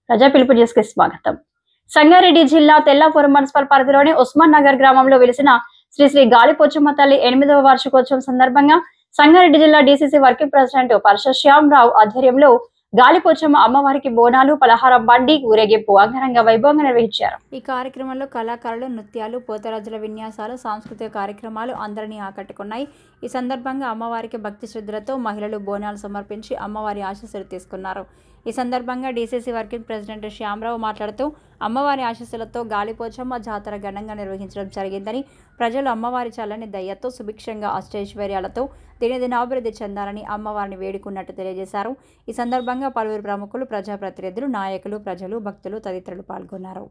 ప్రజా పిలుపు న్యూస్కి స్వాగతం. సంగారెడ్డి జిల్లా తెల్లాపురం మున్సిపల్ పరిధిలోని ఉస్మాన్ నగర్ గ్రామంలో వెలిసిన శ్రీ శ్రీ గాలిపోచమ్మ తల్లి 8వ వార్షికోత్సవం సందర్భంగా సంగారెడ్డి జిల్లా డీసీసీ వర్కింగ్ ప్రెసిడెంట్ పరశ శ్యామరావు ఆధ్వర్యంలో గాలిపోచమ్మ అమ్మవారికి బోనాలు, పలహారం బండి ఊరేగింపు అంగరంగ వైభవంగా నిర్వహించారు. ఈ కార్యక్రమంలో కళాకారులు, నృత్యాలు, పోతరాజుల విన్యాసాలు, సాంస్కృతిక కార్యక్రమాలు అందరినీ ఆకట్టుకున్నాయి. ఈ సందర్భంగా అమ్మవారికి భక్తి శ్రద్ధలతో మహిళలు బోనాలు సమర్పించి అమ్మవారి ఆశీస్సులు తీసుకున్నారు. ఈ సందర్భంగా డీసీసీ వర్కింగ్ ప్రెసిడెంట్ శ్యామరావు మాట్లాడుతూ అమ్మవారి ఆశీస్సులతో గాలిపోచమ్మ జాతర ఘనంగా నిర్వహించడం జరిగిందని, ప్రజలు అమ్మవారి చల్లని దయ్యతో సుభిక్షంగా అష్టైశ్వర్యాలతో దినదినాభివృద్ధి చెందాలని అమ్మవారిని వేడుకున్నట్టు తెలియజేశారు. ఈ సందర్భంగా పలువురు ప్రముఖులు, ప్రజాప్రతినిధులు, నాయకులు, ప్రజలు, భక్తులు తదితరులు పాల్గొన్నారు.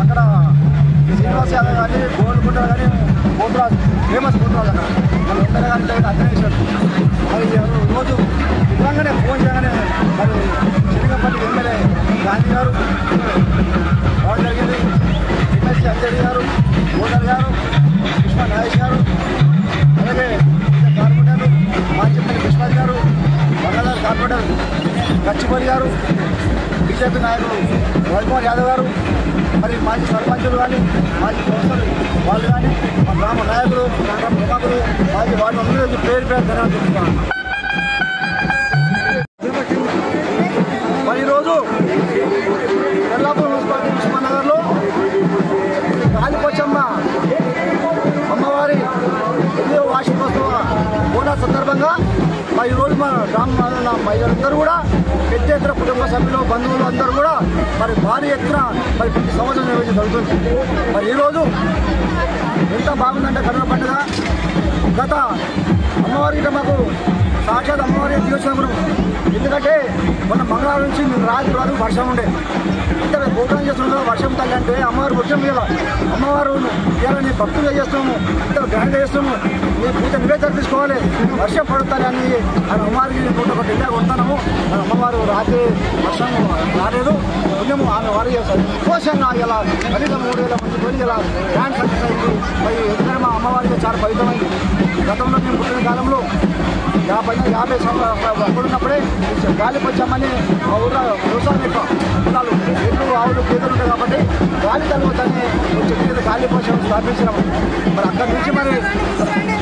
అక్కడ శ్రీనివాస్ యాదవ్ కానీ, గోల్కొండ కానీ, పోతురాజు ఫేమస్ పోతురాజు అక్కడ వాళ్ళు ఎంతగా కానీ అర్థమేశారు. మరి రోజు ఇవ్వగానే ఫోన్ చేయగానే మరి చిన్నపల్లి ఎమ్మెల్యే గాంధీ గారు రావడం జరిగింది. ఎమ్మెల్సీ అంజలి గారు, ఓటర్ గారు, కృష్ణ నాయక్ గారు, అలాగే కార్పొరేటర్లు మాచిపల్లి కృష్ణాజ్ గారు, బంగాళారు కార్పొరేటర్ గచ్చిపల్లి గారు, బీజేపీ నాయకులు రవికుమార్ యాదవ్ గారు, మరి మాజీ సర్పంచులు కానీ, మాజీ కౌన్సిలర్లు వాళ్ళు కానీ, మా గ్రామ నాయకులు, గ్రామ ప్రముఖులు, మాజీ వాళ్ళు అందరూ పేరు ధన్యవాదాలు చెప్తున్నాను. మరి ఈరోజు తెల్లాపురం మున్సిపాలిటీ ఉస్మాన్ నగర్లో గాలిపోచమ్మ అమ్మవారి 8వ వార్షికోత్సవ బోనాల సందర్భంగా ఈరోజు మా గ్రామ మహిళలందరూ కూడా పెద్ద ఎత్తున కుటుంబ సభ్యులు బంధువులు అందరూ కూడా మరి భారీ ఎత్తున మరి ప్రతి సంవత్సరం నిర్వహించి జరుగుతుంది. మరి ఈరోజు ఎంత బాగుందంటే కనుమ పండుగ గత అమ్మవారికి మాకు సాక్షాత్ అమ్మవారి దివోత్సవం. ఎందుకంటే మొన్న మంగళవారం నుంచి మేము రాత్రి వరకు వర్షం ఉండే ఇంత ప్రోగ్రాం చేస్తున్నాం. వర్షం తల్లి అంటే అమ్మవారు వర్షం ఇలా అమ్మవారు ఇలా నీ భక్తులు చేస్తున్నాము, ఇంత గ్రాండ్గా చేస్తున్నాము, నీ పూజ నివేదన తీసుకోవాలి, వర్షం పడుతుంది అని అమ్మవారికి నూట ఒకటి ఇండియా కొడతాము. అమ్మవారు రాత్రి వర్షం రాలేదు, పుణ్యము ఆమె వారు సంతోషంగా ఇలా కనీస 3000 మంది కొని ఇలా డ్యాన్స్ అయింది. మరి ఎందుకంటే మా అమ్మవారికి చాలా పవిత్రమైంది. గతంలో మేము పుట్టిన కాలంలో 50 సంవత్సరాలు ఉన్నప్పుడే గాలిపొచ్చామని మా ఊళ్ళో వ్యవసాయం ఎక్కువ పొలాలు ఎట్లు ఆవులు గేదెలు ఉంటాయి కాబట్టి గాలి తలవద్దని చెట్టు మీద గాలిపోషం స్థాపించినాము. మరి అక్కడి నుంచి మరి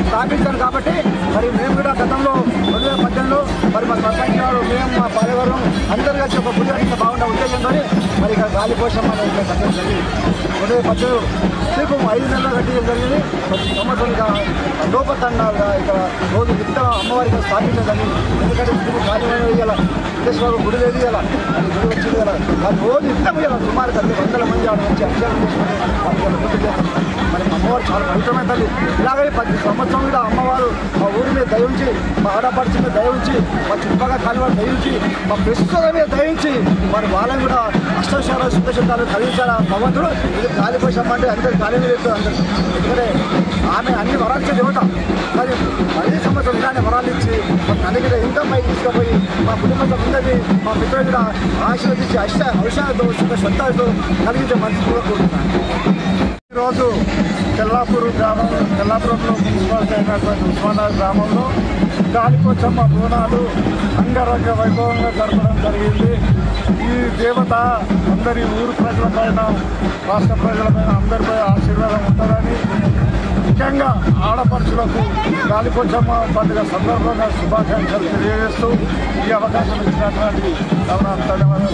స్థాపించాను కాబట్టి మరి మేము కూడా గతంలో 2018లో మరి మా సర్పంచ్ గారు మేము మా పాలెవరం అందరు కలిసి ఒక పూజ ఇంకా బాగుండే ఉద్దేశంతో మరి ఇక్కడ గాలిపోషం అనేది కట్టడం జరిగింది. 2018 దీపం 5 నెలలు కట్టడం జరిగింది. ప్రతి సంవత్సరం లోపతండాలుగా ఇక్కడ రోజు విత్త అమ్మవారికి స్థాపించడం జరిగింది. ఎందుకంటే ఇప్పుడు కార్యక్రమం వేయాలి, విదేశ్వరు గుడి లేదు ఇలా అది గుడి వచ్చింది కదా, అది రోజు ఇష్టం ఇలా సుమారు 100 మంది ఆడ నుంచి అక్షరం చేసుకుని పూజ చేస్తాం. మరి అమ్మవారు చాలా పవిత్రమైన తల్లి. ఇలాగే 10 సంవత్సరం కూడా అమ్మవారు మా ఊరి మీద దయించి, మా ఆడపడిచి మీద దయించి, మా చుట్టుపక్కల కాలువలు దయించి, మా ప్రస్తుత మీద దయించి మరి వాళ్ళని కూడా అష్టశాల శుద్ధశబ్దాలు కలిగించాల భగవంతుడు. ఇది గాలిపోషం అంటే అందరు గాలి మీద ఎత్తు అందరు. ఎందుకంటే ఆమె అన్ని వరాలు దేవత. మరి 10 సంవత్సరం ఇలానే వరాలు ఇచ్చి మా తల్లికి ఇంకా పైకి తీసుకుపోయి మా కుటుంబంతో ఉన్నది మా మిత్రులు కూడా ఆశీర్వదించి ఔషధాలతో శుద్ధశబ్దాలతో కలిగించే మనసు కూడా కోరుతున్నాను. ఈరోజు తెల్లాపురంలో మున్సిపాలిటీ అయినటువంటి ఉస్మానాబాద్ గ్రామంలో గాలిపోచమ్మ బోనాలు అంగరంగ వైభవంగా జరపడం జరిగింది. ఈ దేవత అందరి ఊరు ప్రజలపైన, రాష్ట్ర ప్రజలపైన అందరిపై ఆశీర్వాదం ఉంటుందని, ముఖ్యంగా ఆడపడుచులకు గాలిపోచమ్మ పండుగ సందర్భంగా శుభాకాంక్షలు తెలియజేస్తూ ఈ అవకాశం ఇచ్చినటువంటి ధన్యవాదాలు.